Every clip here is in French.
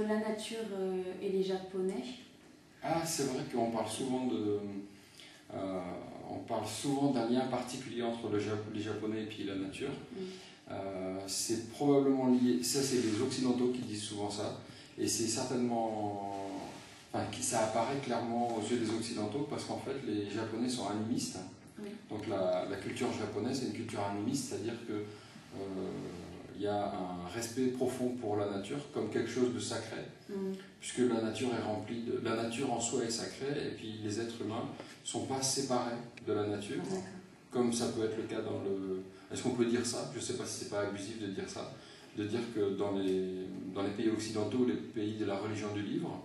la nature et les Japonais? Ah, c'est vrai qu'on parle souvent on parle souvent d'un lien particulier entre les Japonais et puis la nature. C'est probablement lié, ça c'est les Occidentaux qui disent souvent ça, et c'est certainement, enfin, ça apparaît clairement aux yeux des Occidentaux parce qu'en fait les Japonais sont animistes. Oui. Donc la culture japonaise est une culture animiste, c'est-à-dire que il y a un respect profond pour la nature comme quelque chose de sacré, puisque la nature est remplie de... La nature en soi est sacrée, et puis les êtres humains ne sont pas séparés de la nature, comme ça peut être le cas dans le... Est-ce qu'on peut dire ça? Je ne sais pas si c'est pas abusif de dire ça, de dire que dans les pays occidentaux, les pays de la religion du livre,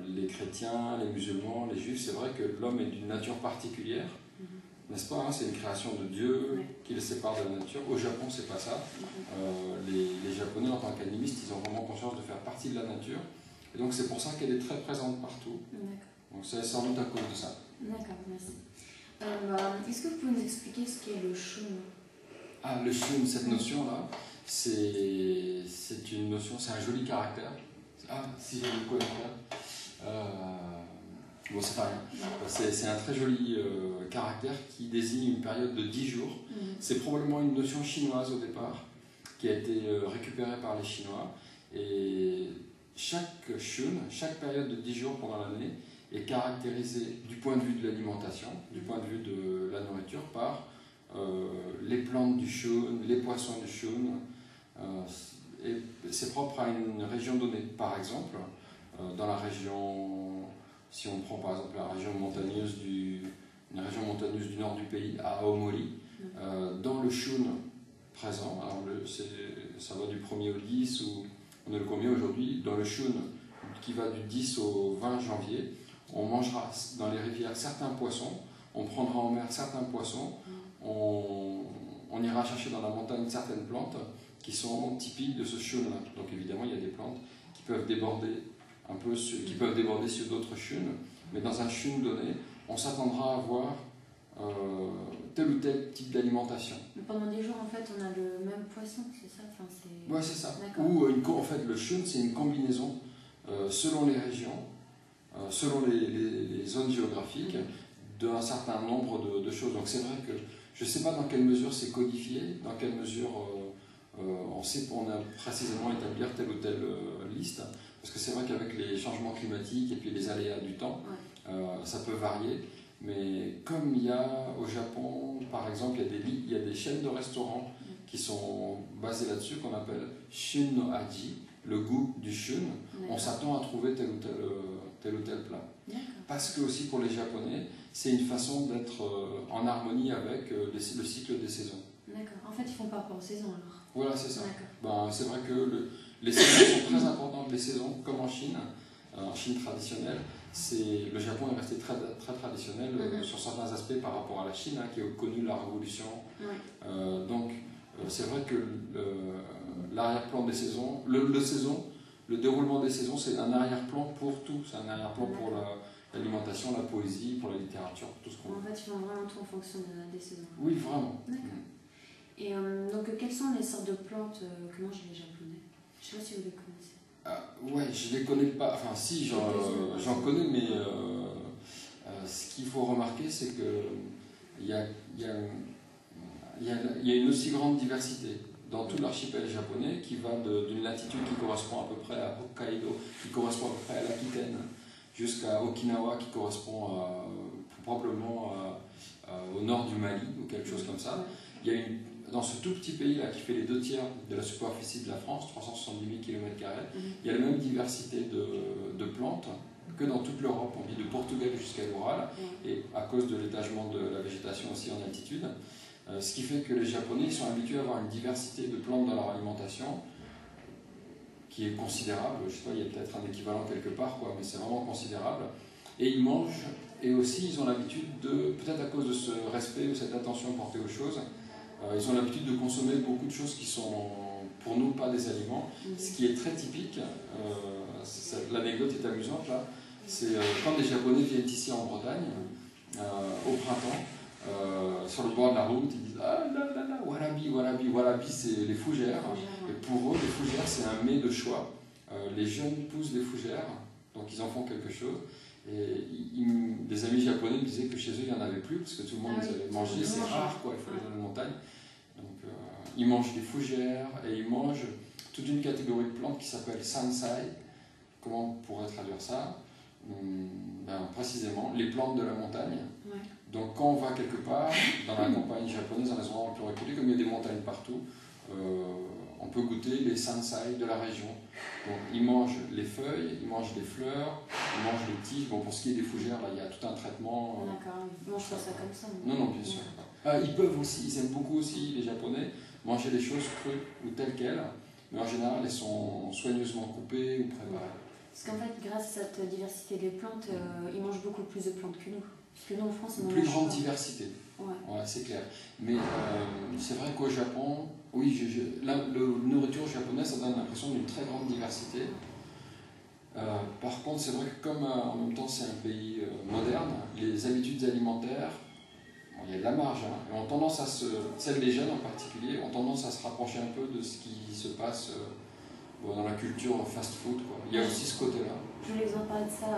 les chrétiens, les musulmans, les juifs, c'est vrai que l'homme est d'une nature particulière, n'est-ce pas, hein? C'est une création de Dieu qui le sépare de la nature. Au Japon, c'est pas ça. Les Japonais, en tant qu'animistes, ils ont vraiment conscience de faire partie de la nature. Et donc, c'est pour ça qu'elle est très présente partout. Donc, c'est sans doute à cause de ça. D'accord, merci. Est-ce que vous pouvez nous expliquer ce qu'est le shun? Ah, le shun, cette notion-là, c'est une notion, c'est un joli caractère. Ah, si j'avais de quoi écrire. Bon, c'est pas rien. C'est un très joli caractère qui désigne une période de 10 jours. C'est probablement une notion chinoise au départ, qui a été récupérée par les Chinois. Et chaque shun, chaque période de 10 jours pendant l'année, est caractérisée du point de vue de l'alimentation, du point de vue de la nourriture, par les plantes du shun, les poissons du shun. Et c'est propre à une région donnée. Par exemple, dans la région... Si on prend par exemple la région montagneuse une région montagneuse du nord du pays, à Aomori, dans le shun présent, alors ça va du 1er au 10, ou on est le combien aujourd'hui, dans le shun qui va du 10 au 20 janvier, on mangera dans les rivières certains poissons, on prendra en mer certains poissons, on ira chercher dans la montagne certaines plantes qui sont typiques de ce shun-là. Donc évidemment, il y a des plantes qui peuvent déborder qui peuvent déborder sur d'autres shuns, mais dans un shun donné, on s'attendra à avoir tel ou tel type d'alimentation. Pendant des jours, en fait, on a le même poisson, c'est ça? Ouais, c'est ça. Ou en fait, le shun, c'est une combinaison selon les régions, selon les zones géographiques, d'un certain nombre de choses. Donc c'est vrai que je ne sais pas dans quelle mesure c'est codifié, dans quelle mesure on a précisément établir telle ou telle liste. Parce que c'est vrai qu'avec les changements climatiques et puis les aléas du temps, ça peut varier. Mais comme il y a au Japon, par exemple, il y a des chaînes de restaurants qui sont basées là-dessus, qu'on appelle Shun no Aji, le goût du shun, on s'attend à trouver tel ou tel plat. Parce que aussi pour les Japonais, c'est une façon d'être en harmonie avec le cycle des saisons. D'accord. En fait, ils font pas rapport aux saisons alors. Voilà, c'est ça. C'est vrai que les saisons sont très importantes, les saisons, comme en Chine traditionnelle. Le Japon est resté très, très traditionnel sur certains aspects par rapport à la Chine, qui a connu la révolution. Donc, c'est vrai que l'arrière-plan des saisons, le déroulement des saisons, c'est un arrière-plan pour tout. C'est un arrière-plan pour l'alimentation, la poésie, pour la littérature, tout ce qu'on veut. En fait, ils font vraiment tout en fonction des saisons. Oui, vraiment. D'accord. Et donc, quelles sont les sortes de plantes que mangent les Japonais? Je ne sais pas si vous les connaissez. Ouais, je les connais pas. Enfin, si, j'en connais, mais ce qu'il faut remarquer, c'est qu'il y a une aussi grande diversité dans tout l'archipel japonais qui va d'une latitude qui correspond à peu près à Hokkaido, qui correspond à peu près à l'Aquitaine, jusqu'à Okinawa, qui correspond probablement au nord du Mali, ou quelque chose comme ça. Il y a dans ce tout petit pays-là, qui fait les 2/3 de la superficie de la France, 370 000 km², il y a la même diversité de plantes que dans toute l'Europe. On vit de Portugal jusqu'à l'Oural, et à cause de l'étagement de la végétation aussi en altitude. Ce qui fait que les Japonais sont habitués à avoir une diversité de plantes dans leur alimentation qui est considérable. Je ne sais pas, il y a peut-être un équivalent quelque part, mais c'est vraiment considérable. Et ils mangent, et aussi ils ont l'habitude peut-être à cause de ce respect, de cette attention portée aux choses, ils ont l'habitude de consommer beaucoup de choses qui sont, pour nous, pas des aliments. Ce qui est très typique, l'anecdote est amusante là, c'est quand des Japonais viennent ici en Bretagne, au printemps, sur le bord de la route, ils disent « Ah là là là, wallaby, wallaby, wallaby », c'est les fougères. Et pour eux, les fougères, c'est un mets de choix. Les jeunes poussent des fougères, donc ils en font quelque chose. Et des amis japonais me disaient que chez eux il n'y en avait plus parce que tout le monde les avait mangés, c'est rare quoi, il faut aller dans les montagnes. Donc ils mangent des fougères et ils mangent toute une catégorie de plantes qui s'appelle sansai. Comment on pourrait traduire ça? Précisément, les plantes de la montagne. Ouais. Donc quand on va quelque part, dans la campagne japonaise, dans les endroits plus reculés, comme il y a des montagnes partout, on peut goûter les sansai de la région. Donc ils mangent les feuilles, ils mangent les fleurs, ils mangent les tiges. Bon, pour ce qui est des fougères, là, il y a tout un traitement. D'accord, ils mangent pas ça comme ça. Non, bien sûr. Ils peuvent aussi, ils aiment beaucoup aussi, les Japonais, manger les choses crues ou telles quelles, mais en général, elles sont soigneusement coupées ou préparées. Parce qu'en fait, grâce à cette diversité des plantes, ils mangent beaucoup plus de plantes que nous. Parce que nous, en France, on en plus mange grande pas. diversité. Ouais. C'est clair. Mais c'est vrai qu'au Japon, oui, la nourriture japonaise, ça donne l'impression d'une très grande diversité. Par contre, c'est vrai que comme en même temps c'est un pays moderne, les habitudes alimentaires, il y a de la marge, et ont tendance à celles des jeunes en particulier, ont tendance à se rapprocher un peu de ce qui se passe dans la culture fast-food. Il y a aussi ce côté-là. Je voulais vous en parler de ça.